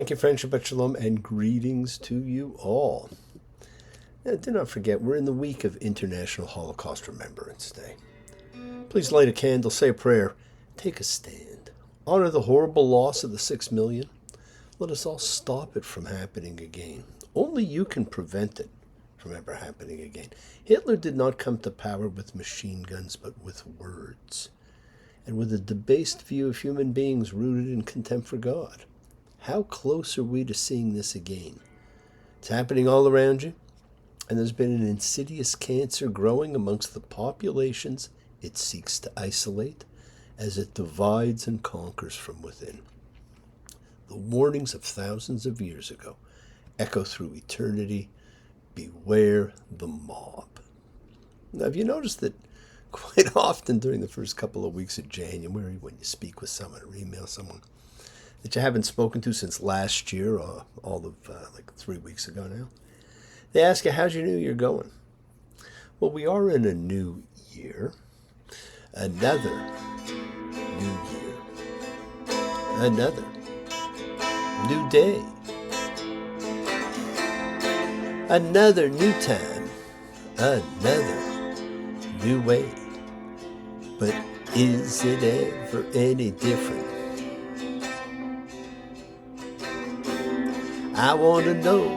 Thank you, friendship, Shabbat Shalom, and greetings to you all. Now, do not forget, we're in the week of International Holocaust Remembrance Day. Please light a candle, say a prayer, take a stand. Honor the horrible loss of the 6 million. Let us all stop it from happening again. Only you can prevent it from ever happening again. Hitler did not come to power with machine guns, but with words, and with a debased view of human beings rooted in contempt for God. How close are we to seeing this again? It's happening all around you, and there's been an insidious cancer growing amongst the populations it seeks to isolate as it divides and conquers from within. The warnings of thousands of years ago echo through eternity. Beware the mob. Now, have you noticed that quite often during the first couple of weeks of January, when you speak with someone or email someone that you haven't spoken to since last year, or all of like 3 weeks ago now, they ask you, how's your new year going? Well, we are in a new year, another new year, another new day, another new time, another new way. But is it ever any different? I want to know.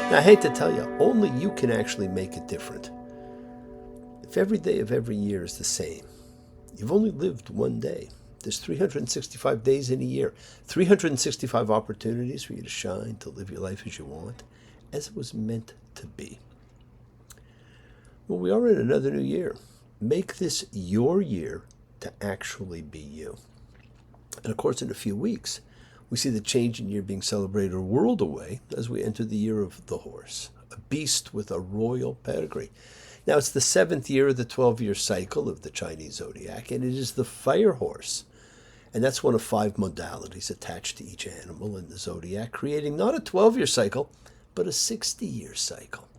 Now, I hate to tell you, only you can actually make it different. If every day of every year is the same, you've only lived one day. There's 365 days in a year, 365 opportunities for you to shine, to live your life as you want, as it was meant to be. Well, we are in another new year. Make this your year to actually be you. And of course, in a few weeks, we see the change in year being celebrated a world away as we enter the year of the horse, a beast with a royal pedigree. Now, it's the 7th year of the 12-year cycle of the Chinese zodiac, and it is the fire horse. And that's one of 5 modalities attached to each animal in the zodiac, creating not a 12-year cycle, but a 60-year cycle.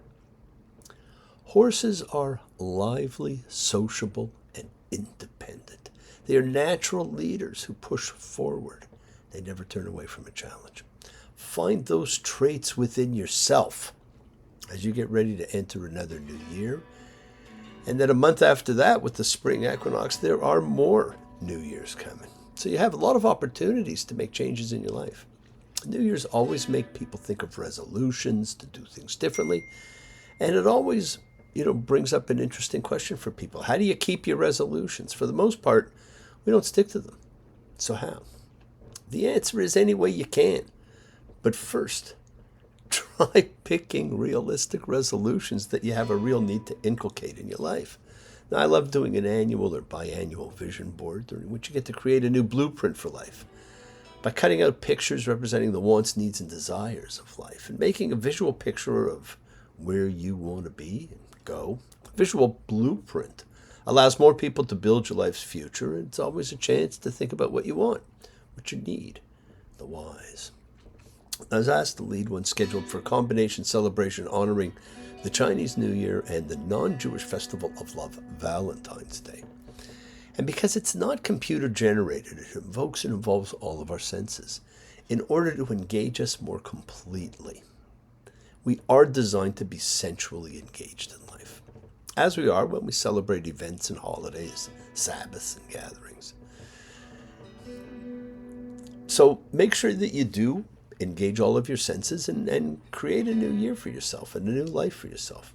Horses are lively, sociable, and independent. They are natural leaders who push forward. They never turn away from a challenge. Find those traits within yourself as you get ready to enter another new year. And then a month after that, with the spring equinox, there are more New Year's coming. So you have a lot of opportunities to make changes in your life. New Year's always make people think of resolutions to do things differently. And it always, brings up an interesting question for people. How do you keep your resolutions? For the most part, we don't stick to them. So how? The answer is any way you can. But first, try picking realistic resolutions that you have a real need to inculcate in your life. Now, I love doing an annual or biannual vision board during which you get to create a new blueprint for life by cutting out pictures representing the wants, needs, and desires of life and making a visual picture of where you want to be and go. A visual blueprint allows more people to build your life's future, and it's always a chance to think about what you want, what you need, the whys. I was asked to lead one scheduled for a combination celebration honoring the Chinese New Year and the non-Jewish festival of love, Valentine's Day. And because it's not computer generated, it invokes and involves all of our senses in order to engage us more completely. We are designed to be sensually engaged in life, as we are when we celebrate events and holidays, Sabbaths and gatherings. So make sure that you do engage all of your senses and create a new year for yourself and a new life for yourself.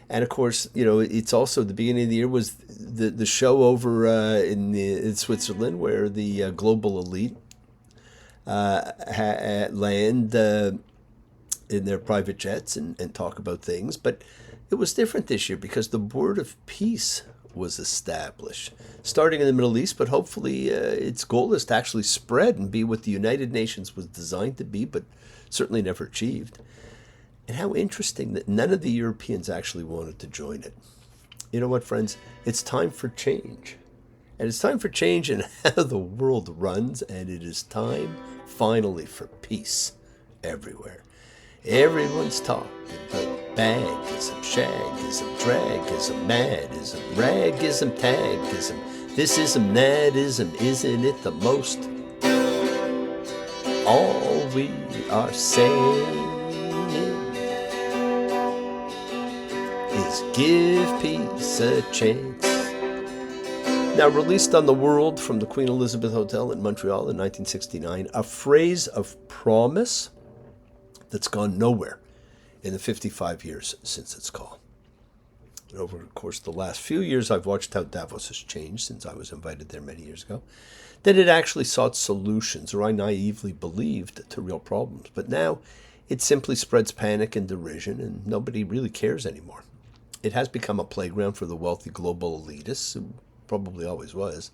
And of course, it's also the beginning of the year was the show over in Switzerland where the global elite land in their private jets and talk about things. But it was different this year because the Board of Peace was established, starting in the Middle East, but hopefully its goal is to actually spread and be what the United Nations was designed to be, but certainly never achieved. And how interesting that none of the Europeans actually wanted to join it. You know what, friends? It's time for change. And it's time for change in how the world runs, and it is time, finally, for peace everywhere. Everyone's talking about bagism, shagism, dragism, madism, ragism, tagism, thisism, nadism, isn't it the most all we are saying is give peace a chance. Now, released on the World from the Queen Elizabeth Hotel in Montreal in 1969, a phrase of promise that's gone nowhere in the 55 years since its call. And over the course of the last few years, I've watched how Davos has changed since I was invited there many years ago. That it actually sought solutions, or I naively believed, to real problems. But now it simply spreads panic and derision, and nobody really cares anymore. It has become a playground for the wealthy global elitists, who probably always was,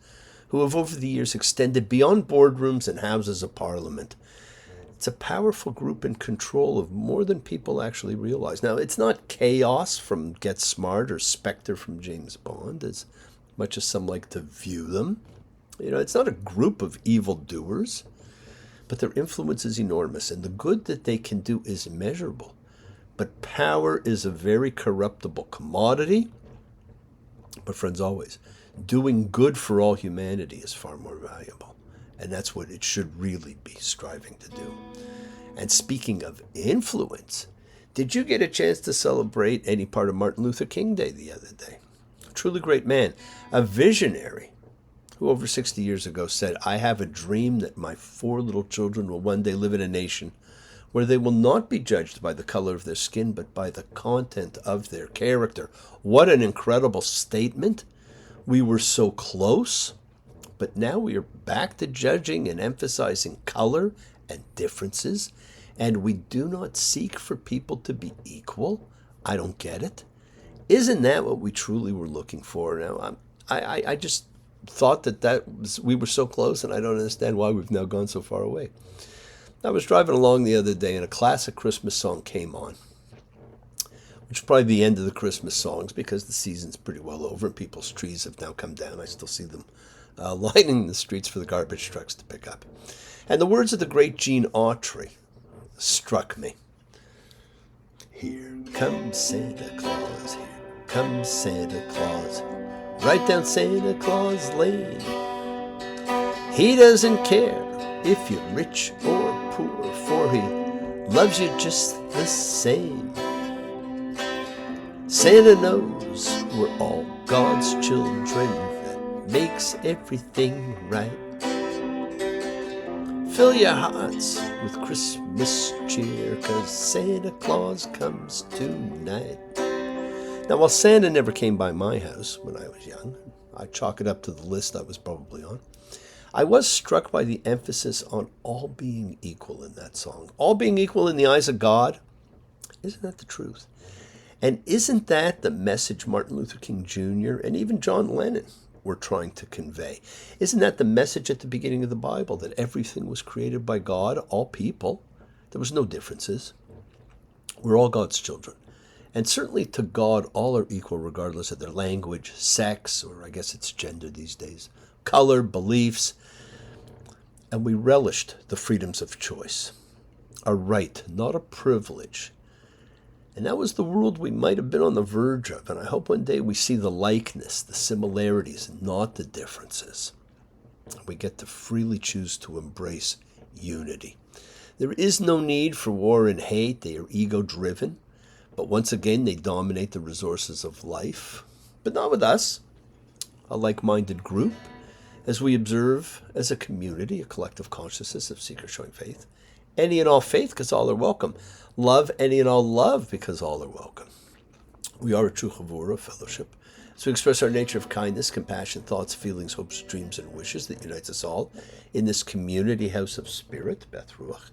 who have over the years extended beyond boardrooms and houses of parliament. It's a powerful group in control of more than people actually realize. Now, it's not chaos from Get Smart or Spectre from James Bond, as much as some like to view them. It's not a group of evildoers, but their influence is enormous, and the good that they can do is immeasurable. But power is a very corruptible commodity. But friends, always, doing good for all humanity is far more valuable. And that's what it should really be striving to do. And speaking of influence, did you get a chance to celebrate any part of Martin Luther King Day the other day? A truly great man, a visionary, who over 60 years ago said, "I have a dream that my 4 little children will one day live in a nation where they will not be judged by the color of their skin, but by the content of their character." What an incredible statement. We were so close, but now we are back to judging and emphasizing color and differences, and we do not seek for people to be equal. I don't get it. Isn't that what we truly were looking for? Now, I just thought we were so close, and I don't understand why we've now gone so far away. I was driving along the other day, and a classic Christmas song came on, which is probably the end of the Christmas songs because the season's pretty well over and people's trees have now come down. I still see them lining the streets for the garbage trucks to pick up. And the words of the great Gene Autry struck me. Here comes Santa Claus, here comes Santa Claus, right down Santa Claus Lane. He doesn't care if you're rich or poor, for he loves you just the same. Santa knows we're all God's children, that makes everything right. Fill your hearts with Christmas cheer, 'cause Santa Claus comes tonight. Now, while Santa never came by my house when I was young, I chalk it up to the list I was probably on, I was struck by the emphasis on all being equal in that song. All being equal in the eyes of God. Isn't that the truth? And isn't that the message Martin Luther King Jr. and even John Lennon were trying to convey? Isn't that the message at the beginning of the Bible, that everything was created by God, all people? There was no differences. We're all God's children. And certainly to God, all are equal regardless of their language, sex, or I guess it's gender these days, color, beliefs. And we relished the freedoms of choice, a right, not a privilege. And that was the world we might have been on the verge of. And I hope one day we see the likeness, the similarities, not the differences. We get to freely choose to embrace unity. There is no need for war and hate. They are ego-driven. But once again, they dominate the resources of life. But not with us, a like-minded group, as we observe as a community, a collective consciousness of seekers showing faith. Any and all faith, because all are welcome. Love, any and all love, because all are welcome. We are a true chavura, fellowship. So we express our nature of kindness, compassion, thoughts, feelings, hopes, dreams, and wishes that unites us all in this community house of spirit, Beth Ruach.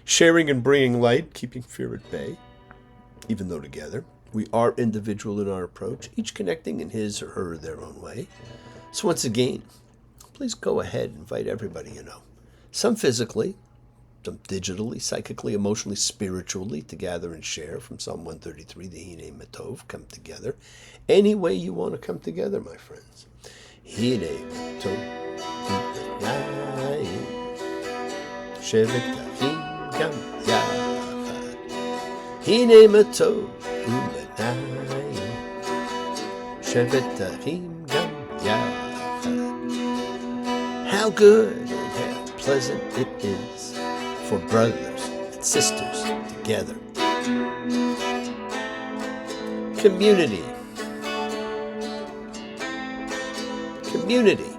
Sharing and bringing light, keeping fear at bay, even though together. We are individual in our approach, each connecting in his or her their own way. So once again, please go ahead and invite everybody you know. Some physically, some digitally, psychically, emotionally, spiritually, to gather and share from Psalm 133, the c0me Matov, come together. Any way you want to come together, my friends. c0me Matov, Shevet Achim Gam Yachad. c0me Matov, Shevet Achim Gam Yachad. How good and how pleasant it is for brothers and sisters together. Community. Community.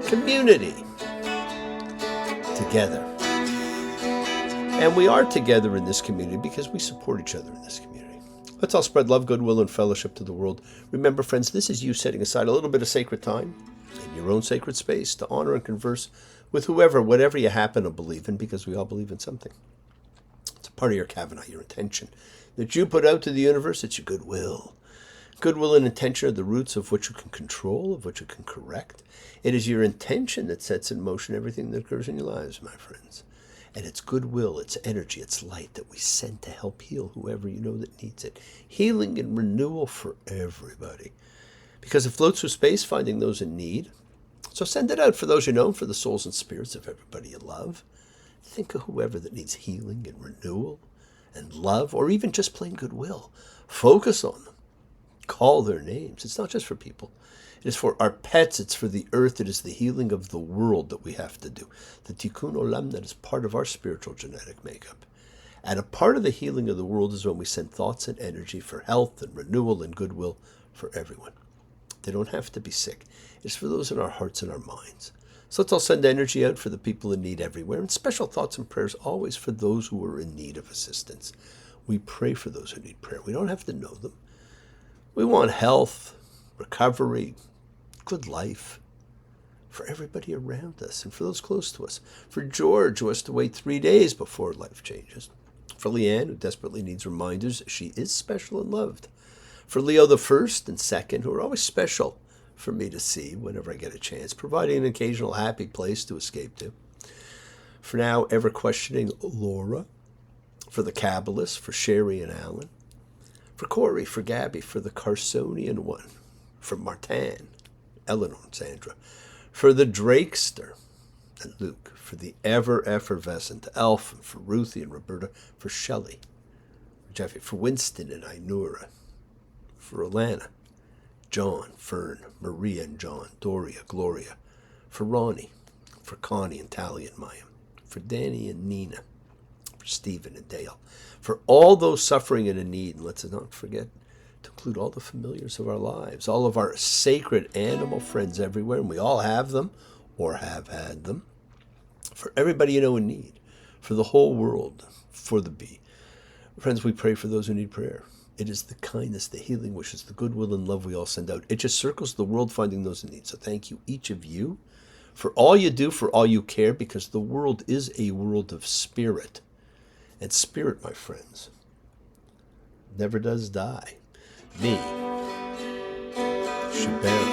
Community. Together. And we are together in this community because we support each other in this community. Let's all spread love, goodwill, and fellowship to the world. Remember, friends, this is you setting aside a little bit of sacred time in your own sacred space to honor and converse with whoever, whatever you happen to believe in, because we all believe in something. It's a part of your Kavana, your intention that you put out to the universe. It's your goodwill. Goodwill and intention are the roots of which you can control, of which you can correct. It is your intention that sets in motion everything that occurs in your lives, my friends. And it's goodwill, it's energy, it's light that we send to help heal whoever you know that needs it. Healing and renewal for everybody. Because it floats through space, finding those in need. So send it out for those you know, for the souls and spirits of everybody you love. Think of whoever that needs healing and renewal and love, or even just plain goodwill. Focus on them. Call their names. It's not just for people. It is for our pets. It's for the earth. It is the healing of the world that we have to do. The tikkun olam that is part of our spiritual genetic makeup. And a part of the healing of the world is when we send thoughts and energy for health and renewal and goodwill for everyone. They don't have to be sick. It's for those in our hearts and our minds. So let's all send energy out for the people in need everywhere. And special thoughts and prayers always for those who are in need of assistance. We pray for those who need prayer. We don't have to know them. We want health, recovery, good life for everybody around us and for those close to us. For George, who has to wait 3 days before life changes. For Leanne, who desperately needs reminders she is special and loved. For Leo the first and second, who are always special for me to see whenever I get a chance, providing an occasional happy place to escape to. For now, ever questioning Laura. For the Kabbalists, for Sherry and Alan. For Corey, for Gabby, for the Carsonian one. For Martin, Eleanor and Sandra. For the Drakester and Luke. For the ever-effervescent Elf, and for Ruthie and Roberta. For Shelley, for Jeffy, for Winston and Inura. For Alana, John, Fern, Maria and John, Doria, Gloria. For Ronnie, for Connie and Tally and Maya. For Danny and Nina. For Stephen and Dale. For all those suffering and in need, and let's not forget to include all the familiars of our lives, all of our sacred animal friends everywhere, and we all have them or have had them. For everybody you know in need, for the whole world, for the bee. Friends, we pray for those who need prayer. It is the kindness, the healing wishes, the goodwill and love we all send out. It just circles the world finding those in need. So thank you, each of you, for all you do, for all you care, because the world is a world of spirit. And spirit, my friends, never does die. Me, Shabbat,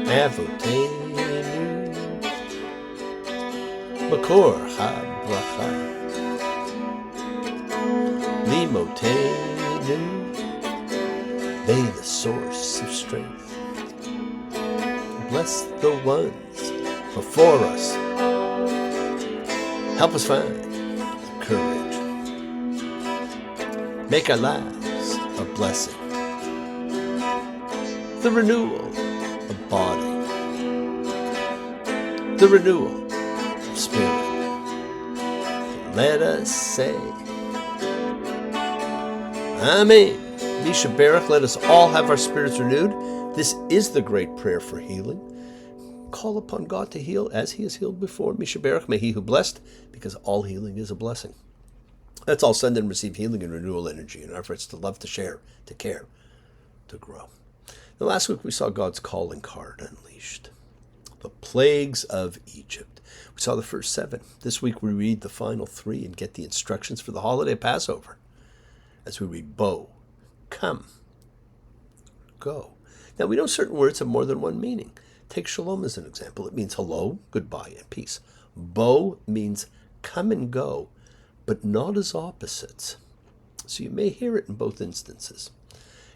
Avotenu, Makor HaBracha, Limotenu, may the source of strength bless the ones before us. Help us find the courage. Make our lives a blessing. The renewal of body. The renewal of spirit. Let us say, Amen. Misha Baruch, let us all have our spirits renewed. This is the great prayer for healing. Call upon God to heal as he has healed before. Misha Baruch, may he who blessed, because all healing is a blessing. Let's all send and receive healing and renewal energy in our efforts to love, to share, to care, to grow. Now, last week we saw God's calling card unleashed. The plagues of Egypt. We saw the first 7. This week we read the final 3 and get the instructions for the holiday Passover. As we read, Bo, come, go. Now we know certain words have more than one meaning. Take shalom as an example. It means hello, goodbye, and peace. Bo means come and go, but not as opposites. So you may hear it in both instances.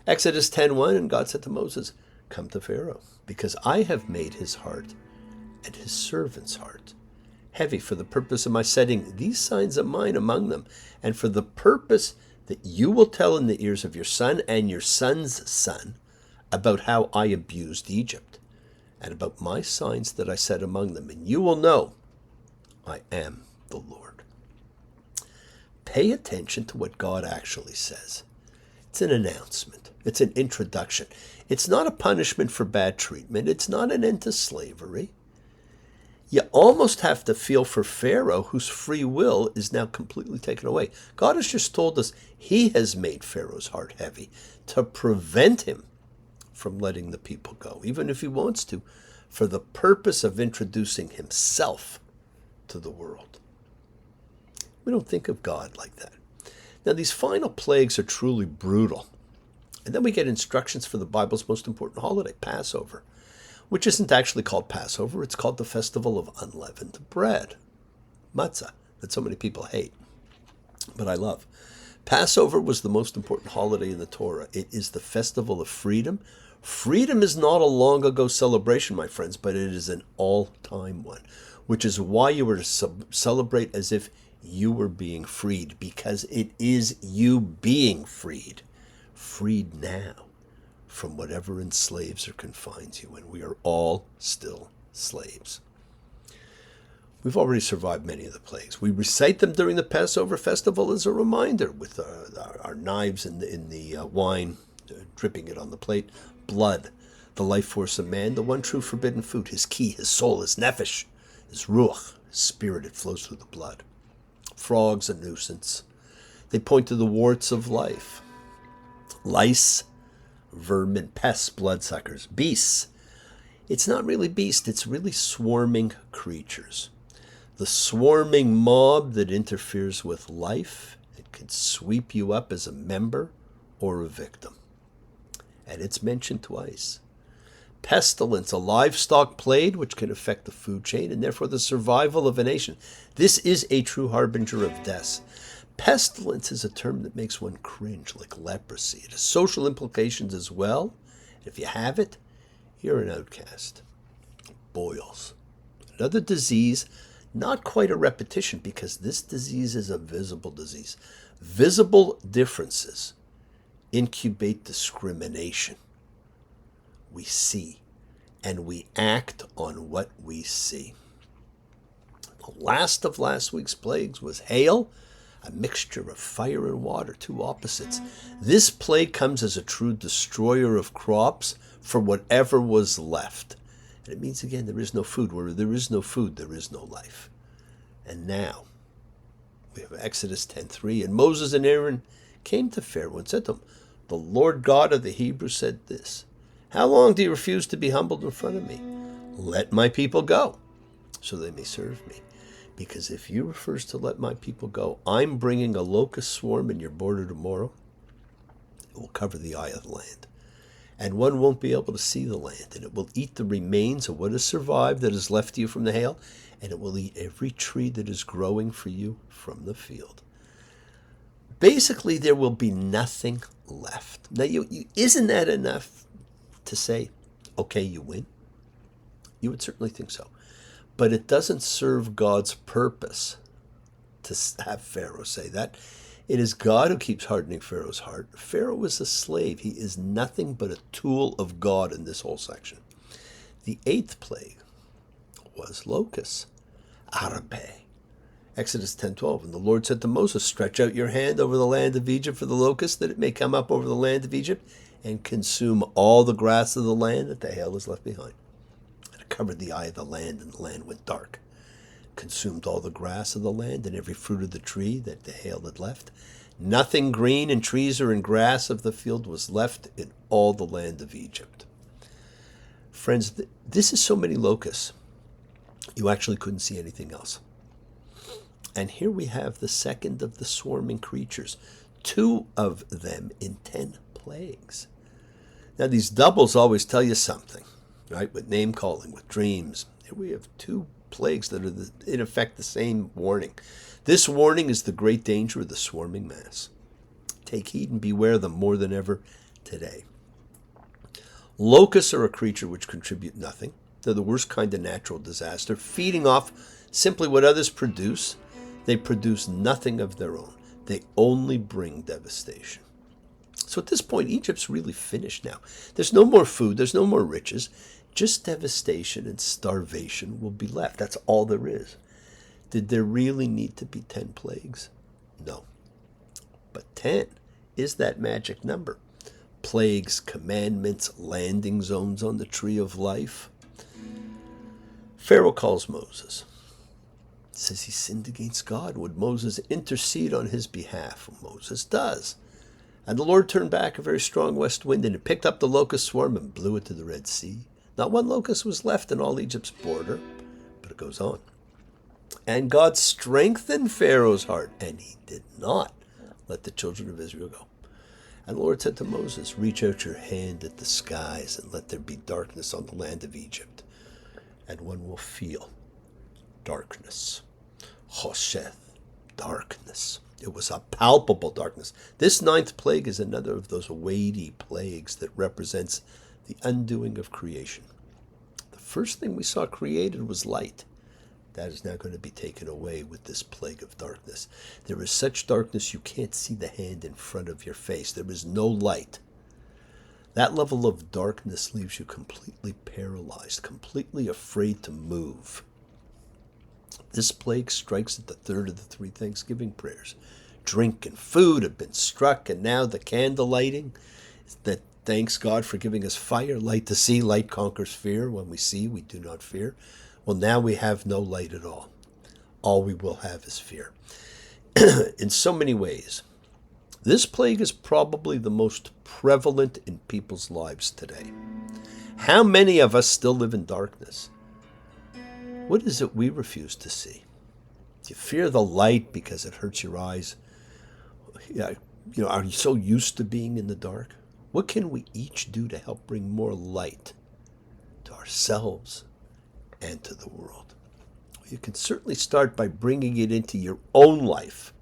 Exodus 10:1, and God said to Moses, come to Pharaoh, because I have made his heart and his servant's heart heavy for the purpose of my setting these signs of mine among them, and for the purpose that you will tell in the ears of your son and your son's son about how I abused Egypt, and about my signs that I set among them, and you will know I am the Lord. Pay attention to what God actually says. It's an announcement. It's an introduction. It's not a punishment for bad treatment. It's not an end to slavery. You almost have to feel for Pharaoh, whose free will is now completely taken away. God has just told us he has made Pharaoh's heart heavy to prevent him from letting the people go, even if he wants to, for the purpose of introducing himself to the world. We don't think of God like that. Now, these final plagues are truly brutal. And then we get instructions for the Bible's most important holiday, Passover, which isn't actually called Passover. It's called the Festival of Unleavened Bread, matzah, that so many people hate, but I love. Passover was the most important holiday in the Torah. It is the festival of freedom. Freedom is not a long ago celebration, my friends, but it is an all-time one, which is why you were to celebrate as if you were being freed, because it is you being freed. Freed now from whatever enslaves or confines you, and we are all still slaves. We've already survived many of the plagues. We recite them during the Passover festival as a reminder, with our knives in the wine, dripping it on the plate. Blood, the life force of man, the one true forbidden food, his ki, his soul, his nefesh, his ruach, his spirit, it flows through the blood. Frogs, a nuisance. They point to the warts of life. Lice, vermin, pests, bloodsuckers, beasts. It's not really beasts, it's really swarming creatures. The swarming mob that interferes with life, it can sweep you up as a member or a victim. And it's mentioned twice. Pestilence, a livestock plague which can affect the food chain and therefore the survival of a nation. This is a true harbinger of death. Pestilence is a term that makes one cringe, like leprosy. It has social implications as well. If you have it, you're an outcast. Boils, another disease, not quite a repetition, because this disease is a visible disease. Visible differences incubate discrimination. We see, and we act on what we see. The last of last week's plagues was hail, a mixture of fire and water, two opposites. This plague comes as a true destroyer of crops for whatever was left. And it means, again, there is no food. Where there is no food, there is no life. And now, we have Exodus 10:3. And Moses and Aaron came to Pharaoh and said to him, the Lord God of the Hebrews said this, how long do you refuse to be humbled in front of me? Let my people go, so they may serve me. Because if you refuse to let my people go, I'm bringing a locust swarm in your border tomorrow. It will cover the eye of the land. And one won't be able to see the land. And it will eat the remains of what has survived that is left to you from the hail. And it will eat every tree that is growing for you from the field. Basically, there will be nothing left. Now, isn't that enough to say, okay, you win? You would certainly think so. But it doesn't serve God's purpose to have Pharaoh say that. It is God who keeps hardening Pharaoh's heart. Pharaoh is a slave. He is nothing but a tool of God in this whole section. The 8th plague was locusts, Rabbi. Exodus 10:12. And the Lord said to Moses, stretch out your hand over the land of Egypt for the locusts, that it may come up over the land of Egypt and consume all the grass of the land that the hail has left behind. Covered the eye of the land, and the land went dark. Consumed all the grass of the land and every fruit of the tree that the hail had left. Nothing green in trees or in grass of the field was left in all the land of Egypt. Friends, this is so many locusts, you actually couldn't see anything else. And here we have the second of the swarming creatures, 2 of them in 10 plagues. Now, these doubles always tell you something. Right, with name calling, with dreams. Here we have 2 plagues that are, in effect, the same warning. This warning is the great danger of the swarming mass. Take heed and beware them more than ever today. Locusts are a creature which contribute nothing. They're the worst kind of natural disaster, feeding off simply what others produce. They produce nothing of their own. They only bring devastation. So at this point, Egypt's really finished now. There's no more food. There's no more riches. just devastation and starvation will be left. That's all there is. Did there really need to be 10 plagues? No. But 10 is that magic number. Plagues, commandments, landing zones on the tree of life. Pharaoh calls Moses. Says he sinned against God. Would Moses intercede on his behalf? Well, Moses does. And the Lord turned back a very strong west wind, and it picked up the locust swarm and blew it to the Red Sea. Not one locust was left in all Egypt's border, but it goes on. And God strengthened Pharaoh's heart, and he did not let the children of Israel go. And the Lord said to Moses, reach out your hand at the skies and let there be darkness on the land of Egypt. And one will feel darkness. Chosheth, darkness. It was a palpable darkness. This 9th plague is another of those weighty plagues that represents the undoing of creation. The first thing we saw created was light. That is now going to be taken away with this plague of darkness. There is such darkness you can't see the hand in front of your face. There is no light. That level of darkness leaves you completely paralyzed, completely afraid to move. This plague strikes at the third of the 3 Thanksgiving prayers. Drink and food have been struck, and now the candle lighting, that thanks God for giving us fire, light to see. Light conquers fear. When we see, we do not fear. Well, now we have no light at all. All we will have is fear. In so many ways, this plague is probably the most prevalent in people's lives today. How many of us still live in darkness? What is it we refuse to see? Do you fear the light because it hurts your eyes? Are you so used to being in the dark? What can we each do to help bring more light to ourselves and to the world? You can certainly start by bringing it into your own life.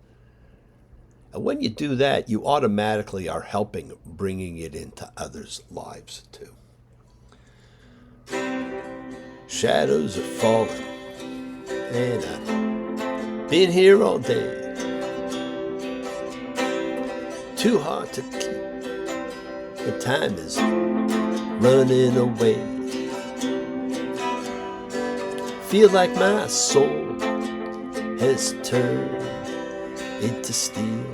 And when you do that, you automatically are helping bringing it into others' lives too. Shadows are falling, and I've been here all day. Too hard to keep, the time is running away. Feel like my soul has turned into steel.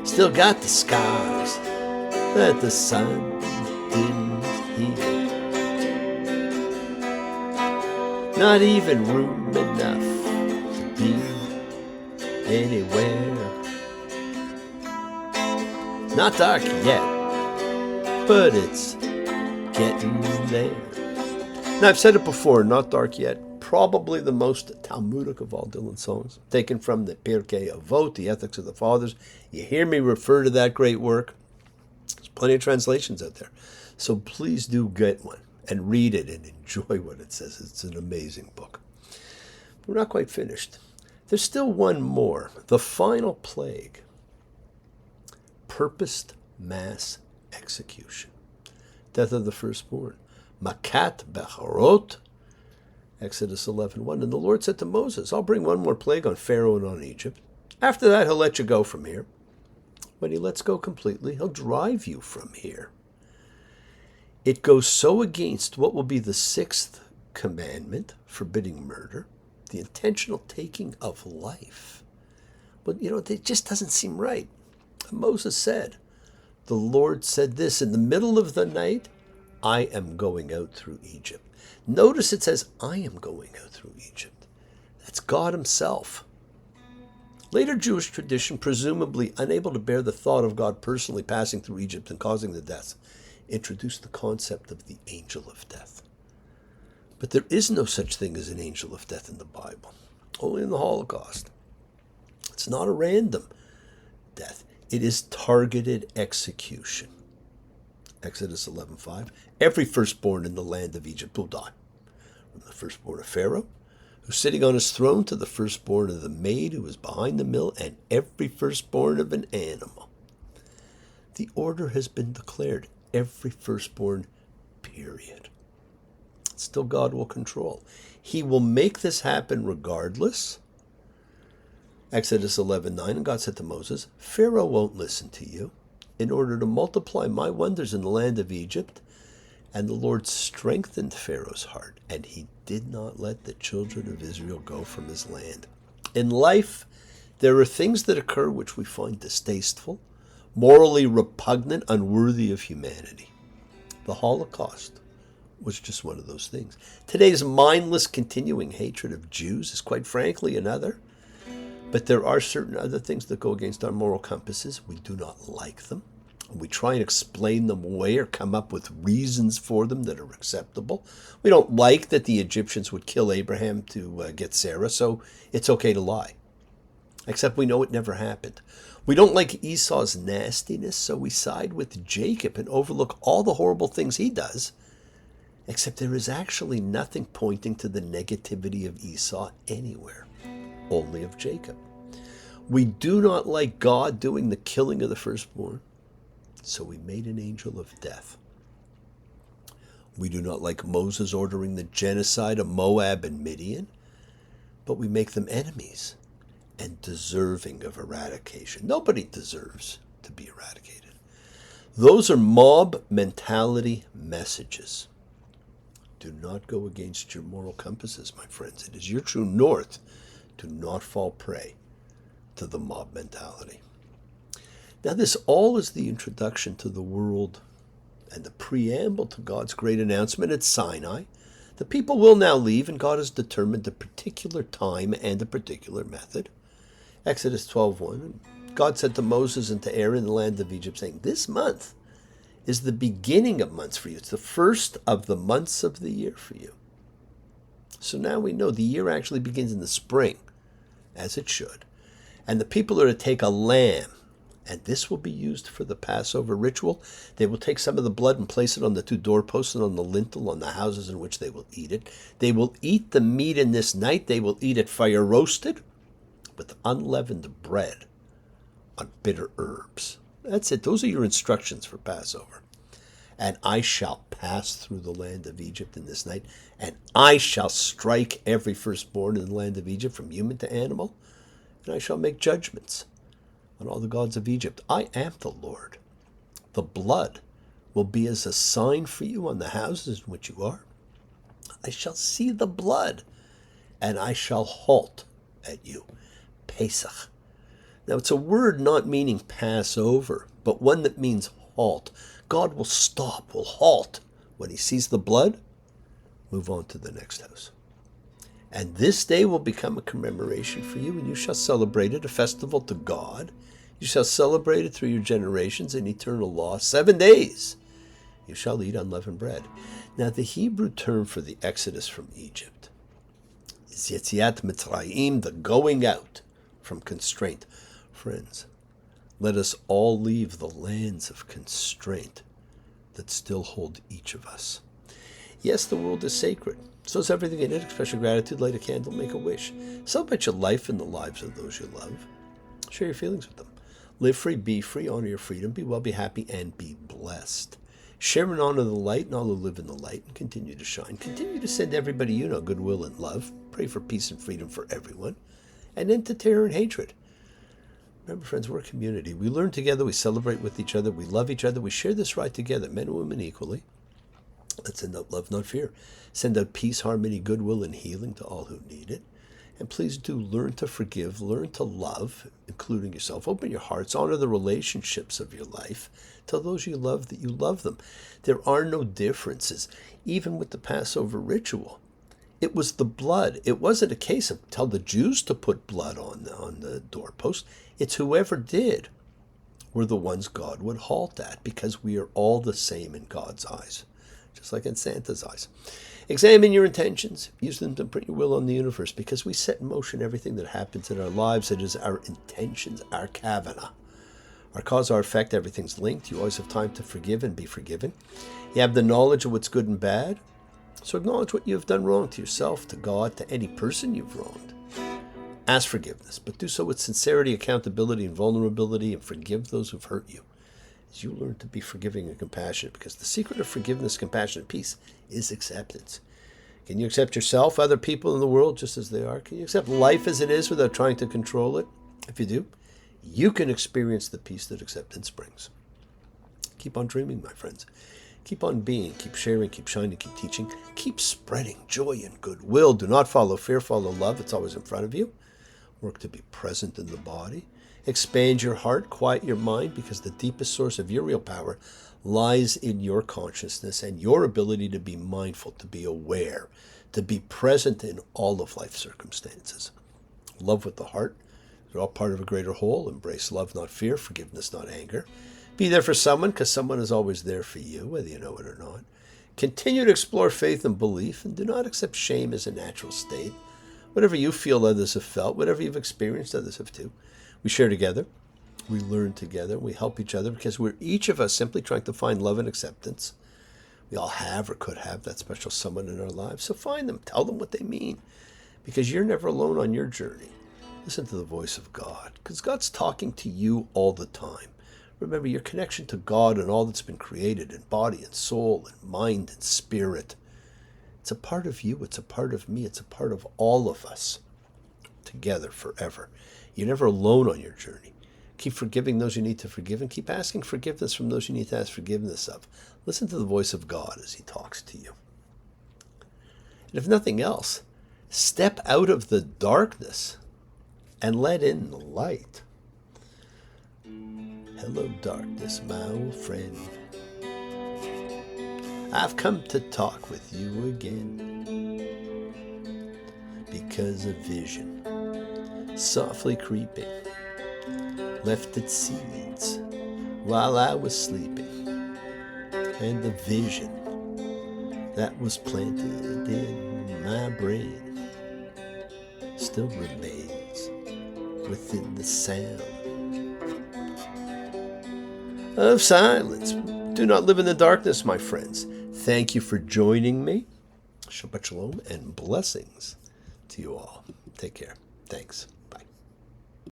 Still got the scars that the sun didn't heal. Not even room enough to be anywhere. Not dark yet, but it's getting there. Now, I've said it before, not dark yet. Probably the most Talmudic of all Dylan songs, taken from the Pirkei Avot, the Ethics of the Fathers. You hear me refer to that great work. There's plenty of translations out there. So please do get one and read it and enjoy what it says. It's an amazing book. We're not quite finished. There's still one more, the final plague. Purposed mass execution. Death of the firstborn. Makat becharot. Exodus 11:1. And the Lord said to Moses, I'll bring one more plague on Pharaoh and on Egypt. After that, he'll let you go from here. When he lets go completely, he'll drive you from here. It goes so against what will be the 6th commandment, forbidding murder, the intentional taking of life. But, it just doesn't seem right. Moses said, the Lord said this, in the middle of the night, I am going out through Egypt. Notice it says, I am going out through Egypt. That's God himself. Later Jewish tradition, presumably unable to bear the thought of God personally passing through Egypt and causing the deaths, introduced the concept of the angel of death. But there is no such thing as an angel of death in the Bible, only in the Holocaust. It's not a random death. It is targeted execution. Exodus 11:5. Every firstborn in the land of Egypt will die. From the firstborn of Pharaoh, who's sitting on his throne, to the firstborn of the maid who is behind the mill, and every firstborn of an animal. The order has been declared. Every firstborn, period. Still, God will control. He will make this happen regardless. Exodus 11:9, and God said to Moses, Pharaoh won't listen to you. In order to multiply my wonders in the land of Egypt, And the Lord strengthened Pharaoh's heart, and he did not let the children of Israel go from his land. In life, there are things that occur which we find distasteful, morally repugnant, unworthy of humanity. The Holocaust was just one of those things. Today's mindless, continuing hatred of Jews is quite frankly another. But there are certain other things that go against our moral compasses. We do not like them. We try and explain them away or come up with reasons for them that are acceptable. We don't like that the Egyptians would kill Abraham to get Sarah, so it's okay to lie. Except we know it never happened. We don't like Esau's nastiness, so we side with Jacob and overlook all the horrible things he does. Except there is actually nothing pointing to the negativity of Esau anywhere, only of Jacob. We do not like God doing the killing of the firstborn, so we made an angel of death. We do not like Moses ordering the genocide of Moab and Midian, but we make them enemies and deserving of eradication. Nobody deserves to be eradicated. Those are mob mentality messages. Do not go against your moral compasses, my friends. It is your true north. Do not fall prey to the mob mentality. Now, this all is the introduction to the world and the preamble to God's great announcement at Sinai. The people will now leave, and God has determined a particular time and a particular method. Exodus 12:1, God said to Moses and to Aaron in the land of Egypt, saying, "This month is the beginning of months for you. It's the first of the months of the year for you." So now we know the year actually begins in the spring, as it should. And the people are to take a lamb, and this will be used for the Passover ritual. They will take some of the blood and place it on the two doorposts and on the lintel on the houses in which they will eat it. They will eat the meat in this night. They will eat it fire roasted with unleavened bread on bitter herbs. That's it. Those are your instructions for Passover. And I shall pass through the land of Egypt in this night, and I shall strike every firstborn in the land of Egypt, from human to animal, and I shall make judgments on all the gods of Egypt. I am the Lord. The blood will be as a sign for you on the houses in which you are. I shall see the blood, and I shall halt at you. Pesach. Now, it's a word not meaning pass over, but one that means halt. God will stop, will halt. When he sees the blood, move on to the next house. And this day will become a commemoration for you, and you shall celebrate it, a festival to God. You shall celebrate it through your generations in eternal law. 7 days you shall eat unleavened bread. Now, the Hebrew term for the exodus from Egypt is Yetziat Mitzrayim, the going out from constraint. Friends, let us all leave the lands of constraint that still hold each of us. Yes, the world is sacred. So is everything in it. Express your gratitude, light a candle, make a wish. Celebrate your life and the lives of those you love. Share your feelings with them. Live free, be free, honor your freedom, be well, be happy, and be blessed. Share and honor the light and all who live in the light, and continue to shine. Continue to send everybody you know goodwill and love. Pray for peace and freedom for everyone, and end to terror and hatred. Remember, friends, we're a community. We learn together, we celebrate with each other, we love each other, we share this ride together, men and women equally. Let's send out love, not fear. Send out peace, harmony, goodwill, and healing to all who need it. And please do learn to forgive, learn to love, including yourself. Open your hearts, honor the relationships of your life. Tell those you love that you love them. There are no differences, even with the Passover ritual. It was the blood. It wasn't a case of tell the Jews to put blood on the doorpost. It's whoever did were the ones God would halt at, because we are all the same in God's eyes, just like in Santa's eyes. Examine your intentions. Use them to print your will on the universe, because we set in motion everything that happens in our lives. It is our intentions, our kavanah. Our cause, our effect, everything's linked. You always have time to forgive and be forgiven. You have the knowledge of what's good and bad. So acknowledge what you have done wrong to yourself, to God, to any person you've wronged. Ask forgiveness, but do so with sincerity, accountability, and vulnerability, and forgive those who've hurt you, as you learn to be forgiving and compassionate, because the secret of forgiveness, compassion, and peace is acceptance. Can you accept yourself, other people in the world just as they are? Can you accept life as it is without trying to control it? If you do, you can experience the peace that acceptance brings. Keep on dreaming, my friends. Keep on being, keep sharing, keep shining, keep teaching, keep spreading joy and goodwill. Do not follow fear, follow love. It's always in front of you. Work to be present in the body. Expand your heart, quiet your mind, because the deepest source of your real power lies in your consciousness and your ability to be mindful, to be aware, to be present in all of life's circumstances. Love with the heart. They're all part of a greater whole. Embrace love, not fear. Forgiveness, not anger. Be there for someone, because someone is always there for you, whether you know it or not. Continue to explore faith and belief, and do not accept shame as a natural state. Whatever you feel others have felt, whatever you've experienced others have too. We share together. We learn together. We help each other, because we're each of us simply trying to find love and acceptance. We all have or could have that special someone in our lives. So find them. Tell them what they mean, because you're never alone on your journey. Listen to the voice of God, because God's talking to you all the time. Remember your connection to God and all that's been created in body and soul and mind and spirit. It's a part of you. It's a part of me. It's a part of all of us together forever. You're never alone on your journey. Keep forgiving those you need to forgive, and keep asking forgiveness from those you need to ask forgiveness of. Listen to the voice of God as he talks to you. And if nothing else, step out of the darkness and let in the light. Hello, darkness, my old friend. I've come to talk with you again, because a vision, softly creeping, left its seeds while I was sleeping. And the vision that was planted in my brain still remains within the sound of silence. Do not live in the darkness, my friends. Thank you for joining me. Shabbat shalom and blessings to you all. Take care. Thanks.